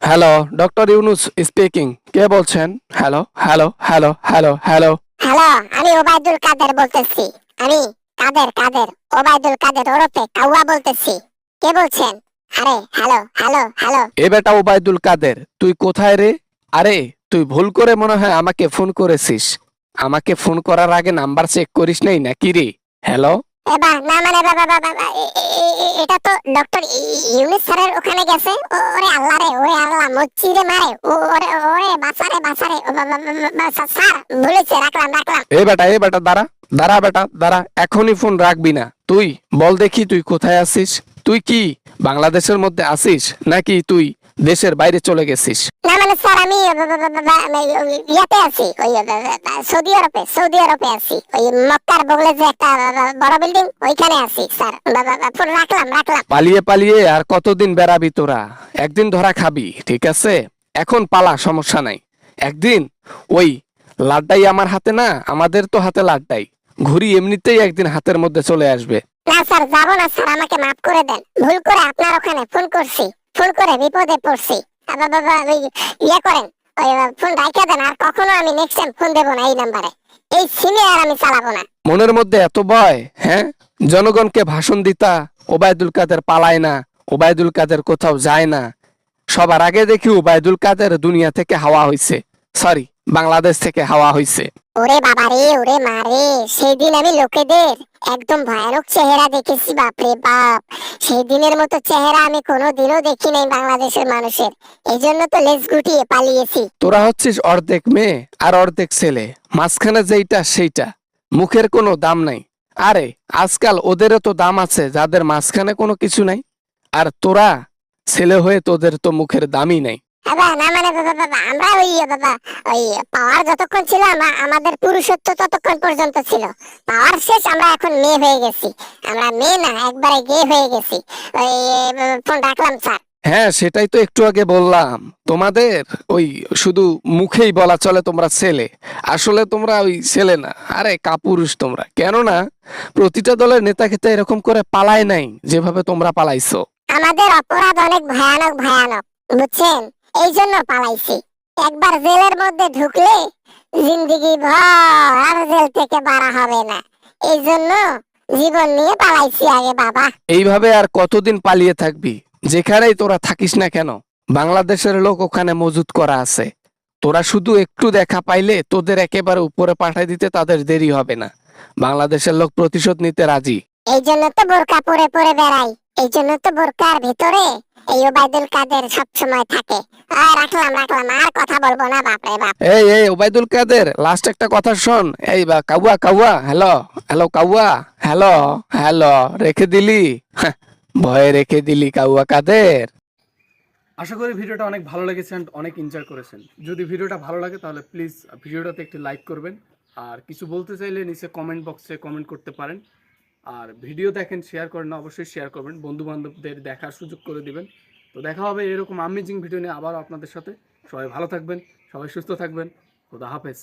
Hello, doctor Yunus speaking. কে বলছেন? Hello, hello, hello, hello, hello. Hello, আমি ওবায়দুল কাদের বলতেছি। আমি কাদের ওবায়দুল কাদের ওরফে কাউয়া বলতেছি। কে বলছেন? আরে হ্যালো হ্যালো হ্যালো। এ বেটা ওবায়দুল কাদের, তুই কোথায় রে? আরে, তুই ভুল করে মনে হয় আমাকে ফোন করেছিস। আমাকে ফোন করার আগে নাম্বার চেক করিস নাই নাকি রে? হ্যালো। এবার না মানে বাবা এটা তো ডক্টর ইউনুস স্যারের ওখানে গেছে। ওরে আল্লাহ রে, ওরে আল্লাহ মচ্ছিরে মারে। ওরে ওরে বাসারে বাসারে স্যার ভুলেছে, রাখলাম। এ বেটা দাঁড়া, দাঁড়া বেটা দাঁড়া, এখনই ফোন রাখবি না। তুই বল দেখি, তুই কোথায় আছিস? তুই কি বাংলাদেশের মধ্যে আছিস নাকি তুই দেশের বাইরে চলে গেছিস? না মানে স্যার আমি ইয়াতে আছি, ওই সৌদি আরবে আছি, ওই মক্কার বগলে যে একটা বড় বিল্ডিং, ওইখানে আছি স্যার। ফোন রাখলাম। পালিয়ে পালিয়ে আর কতদিন বেড়াবি তোরা? একদিন ধরা খাবি, ঠিক আছে? এখন পালা, সমস্যা নাই। একদিন ওই লাড্ডাই আমার হাতে না, আমাদের তো হাতে লাড্ডাই, ঘুড়ি এমনিতেই একদিন হাতের মধ্যে চলে আসবে। না স্যার, যাবো না স্যার, আমাকে মাফ করে দেন। ভুল করে আপনার ওখানে ফোন করছি, ফোন করে বিপদে পড়ছি। ওই ইয়ে করেন, ওই ফোন রাইখা দেন। আর কখনো আমি নেক্সট টাইম ফোন দেবো না এই নাম্বারে, এই সিমে আর আমি চালাবো না। মনের মধ্যে এত ভয়? হ্যাঁ, জনগণকে ভাষণ দিতা ওবায়দুল কাদের পালায় না, ওবায়দুল কাদের কোথাও যায় না। সবার আগে দেখি ওবায়দুল কাদের দুনিয়া থেকে হাওয়া হইছে, সরি বাংলাদেশ থেকে হাওয়া হইছে। ওরে বাবা রে, ওরে মারে, সেদিন আমি লোকেদের একদম ভয়ানক চেহারা দেখেছি, বাপরে বাপ। সেই দিনের মতো চেহারা আমি কোনোদিনও দেখি নাই বাংলাদেশের মানুষের। এই জন্য তো লেজ গুটিয়ে পালিয়েছি। তোরা হচ্ছিস অর্ধেক মেয়ে আর অর্ধেক ছেলে, মাঝখানে যেইটা সেইটা, মুখের কোনো দাম নাই। আরে আজকাল ওদেরও তো দাম আছে যাদের মাঝখানে কোনো কিছু নাই। আর তোরা ছেলে হয়ে তোদের তো মুখের দামই নাই। বাবা না মানে আমরা ওই পাওয়ার যতক্ষণ ছিল আমাদের পুরুষত্ব ততক্ষণ পর্যন্ত ছিল। পাওয়ার শেষ, আমরা এখন মেয়ে হয়ে গেছি। আমরা মেয়ে না, একবারে গে হয়ে গেছি। ওই ফোন রাখলাম স্যার। হ্যাঁ, সেটাই তো একটু আগে বললাম। তোমাদের ওই শুধু মুখেই বলা চলে তোমরা ছেলে, আসলে তোমরা ওই ছেলে না, আরে কাপুরুষ তোমরা। কেননা প্রতিটা দলের নেতা খেতে এরকম করে পালায় নাই যেভাবে তোমরা পালাইছো। আমাদের অপরাধ অনেক ভয়ানক ভয়ানক, বুঝছেন? এই জন্য পালাইছি। একবার জেলের মধ্যে ঢুকলে জিন্দেগি ভর আর জেল থেকে বাড়া হবে না। এই জন্য জীবন নিয়ে পালাইছি আগে বাবা। এইভাবে আর কতদিন পালিয়ে থাকবি? যেখানেই তোরা থাকিস না কেন, বাংলাদেশের লোক ওখানে মজুত করা আছে। তোরা শুধু একটু দেখা পাইলে তোদের একেবারে উপরে পাঠাই দিতে তাদের দেরি হবে না। বাংলাদেশের লোক প্রতিশোধ নিতে রাজি। এই জন্য তো বোরকা পরে পরে বেড়াই। এই জন্য তো বোরকার ভিতরে এই ওবায়দুল কাদের সব সময় থাকে। রাখলাম, আর কথা বলবো না, বাপরে বাপ। এই ওবায়দুল কাদের, লাস্ট একটা কথা শোন। এই বা কাউয়া কাউয়া, হ্যালো হ্যালো কাউয়া, হ্যালো হ্যালো, রেখে দিলি? হ্যাঁ, ভয়ে রেখে দিলি কাউয়া কাদের। আশা করি ভিডিওটা অনেক ভালো লেগেছে and অনেক এনজয় করেছেন। যদি ভিডিওটা ভালো লাগে তাহলে প্লিজ ভিডিওটাতে একটি লাইক করবেন। আর কিছু বলতে চাইলে নিচে কমেন্ট বক্সে কমেন্ট করতে পারেন। আর ভিডিও দেখেন, শেয়ার করেন না, অবশ্যই শেয়ার করবেন, বন্ধু বান্ধবদের দেখার সুযোগ করে দিবেন। তো দেখা হবে এরকম আমেজিং ভিডিও নিয়ে আবার আপনাদের সাথে। সবাই ভালো থাকবেন, সবাই সুস্থ থাকবেন। খোদা হাফেজ।